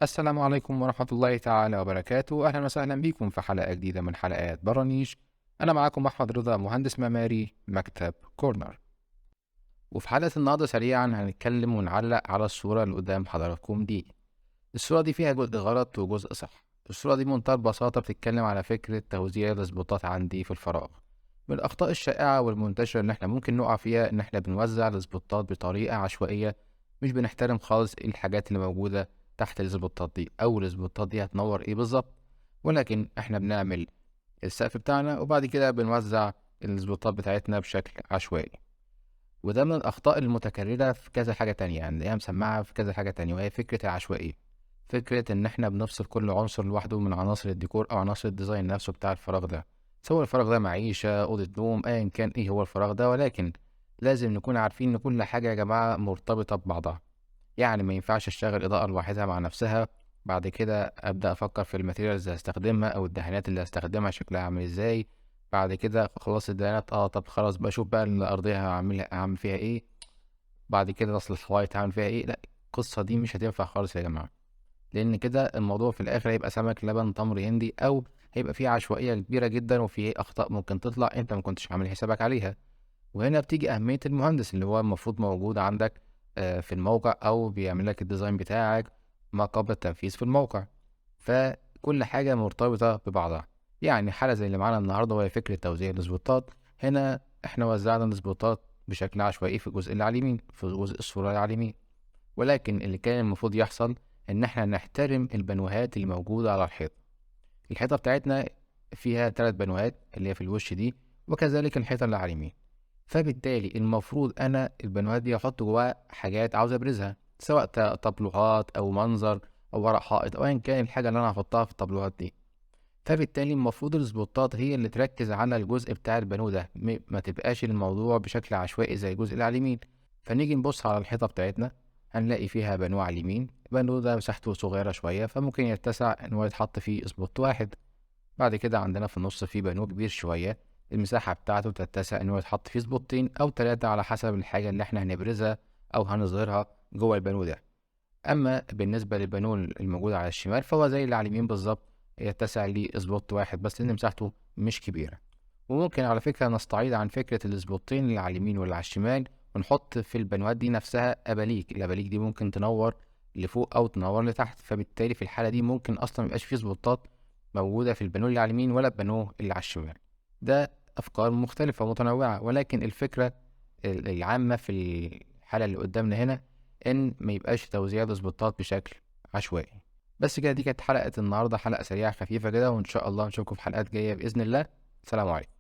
السلام عليكم ورحمة الله تعالى وبركاته، أهلا وسهلا بكم في حلقة جديدة من حلقات برانيش. أنا معاكم أحمد رضا، مهندس معماري مكتب كورنر. وفي حلقة النهاردة سريعا هنتكلم ونعلق على الصورة اللي قدام حضراتكم دي. الصورة دي فيها جزء غلط وجزء صح. الصورة دي بمنتهى البساطة بتتكلم على فكرة توزيع السبوتات عندي في الفراغ. من الأخطاء الشائعة والمنتشرة إن إحنا ممكن نقع فيها إن إحنا بنوزع السبوتات بطريقة عشوائية، مش بنحترم خالص إيه الحاجات اللي موجودة تحت السبوتات دي أو السبوتات دي هتنور إيه بالظبط، ولكن إحنا بنعمل السقف بتاعنا وبعد كده بنوزع السبوتات بتاعتنا بشكل عشوائي. وده من الأخطاء المتكررة في كذا حاجة تانية، يعني هي مسمعة في كذا حاجة تانية، وهي فكرة العشوائية. فكرة إن إحنا بنفصل كل عنصر لوحده من عناصر الديكور أو عناصر الديزاين نفسه بتاع الفراغ ده، سواء الفراغ ده معيشة، أوضة نوم، أيا كان إيه هو الفراغ ده. ولكن لازم نكون عارفين إن كل حاجة يا جماعة مرتبطة ببعضها. يعني ما ينفعش أشتغل إضاءة لوحدها مع نفسها، بعد كده أبدأ أفكر في الماتيريالز اللي هستخدمها أو الدهانات اللي هستخدمها شكلها عامل إزاي. بعد كده خلاص الدهانات طب خلاص بشوف بقى الأرضية هعمل فيها إيه. بعد كده أصل الحوايط هعمل فيها إيه. لأ، القصة دي مش هتنفع خالص يا جماعة، لأن كده الموضوع في الآخر هيبقى سمك لبن تمر هندي، أو هيبقى فيه عشوائية كبيرة جدا وفيه أخطاء ممكن تطلع أنت ما كنتش عامل حسابك عليها. وهنا بتيجي أهمية المهندس اللي هو المفروض موجود عندك في الموقع أو بيعمل لك الديزاين بتاعك ما قبل التنفيذ في الموقع. فكل حاجة مرتبطة ببعضها. يعني حالة زي اللي معانا النهاردة وهي فكرة توزيع السبوتات. هنا احنا وزعنا السبوتات بشكل عشوائي في الجزء اللي على اليمين، في جزء الصورة اللي على اليمين. ولكن اللي كان المفروض يحصل إن احنا نحترم البانوهات اللي موجودة على الحيط. الحيطة بتاعتنا فيها 3 بانوهات اللي هي في الوش دي، وكذلك الحيطة اللي على اليمين. فبالتالي المفروض أنا البانوهات دي أحط جواها حاجات عاوز أبرزها، سواء تابلوهات أو منظر أو ورق حائط أو أيا كان الحاجة اللي أنا هحطها في التابلوهات دي. فبالتالي المفروض السبوتات هي اللي تركز على الجزء بتاع البانو ده، ما تبقاش الموضوع بشكل عشوائي زي الجزء اللي على اليمين. فنيجي نبص على الحيطة بتاعتنا، هنلاقي فيها بانو على اليمين. البانو ده مساحته صغيرة شوية فممكن يتسع إن هو يتحط فيه سبوت واحد. بعد كده عندنا في النص فيه بانو كبير شوية، المساحة بتاعته تتسع إن هو يتحط فيه سبوتين أو 3 على حسب الحاجة اللي احنا هنبرزها أو هنظهرها جوه البانو ده. أما بالنسبة للبانو الموجود على الشمال فهو زي اللي على اليمين بالظبط، يتسع ليه سبوت واحد بس لأن مساحته مش كبيرة. وممكن على فكرة نستعيض عن فكرة السبوتين اللي على اليمين واللي على الشمال ونحط في البانوهات دي نفسها أباليك. الأباليك دي ممكن تنور لفوق أو تنور لتحت، فبالتالي في الحالة دي ممكن أصلا ميبقاش فيه سبوتات موجودة في البانو اللي على اليمين ولا البانو اللي على الشمال. ده أفكار مختلفة ومتنوعة، ولكن الفكرة العامة في الحالة اللي قدامنا هنا إن ما يبقاش توزيع السبوتات بشكل عشوائي. بس كده، دي كانت حلقة النهاردة، حلقة سريعة خفيفة كده، وإن شاء الله نشوفكم في حلقات جاية بإذن الله. سلام عليكم.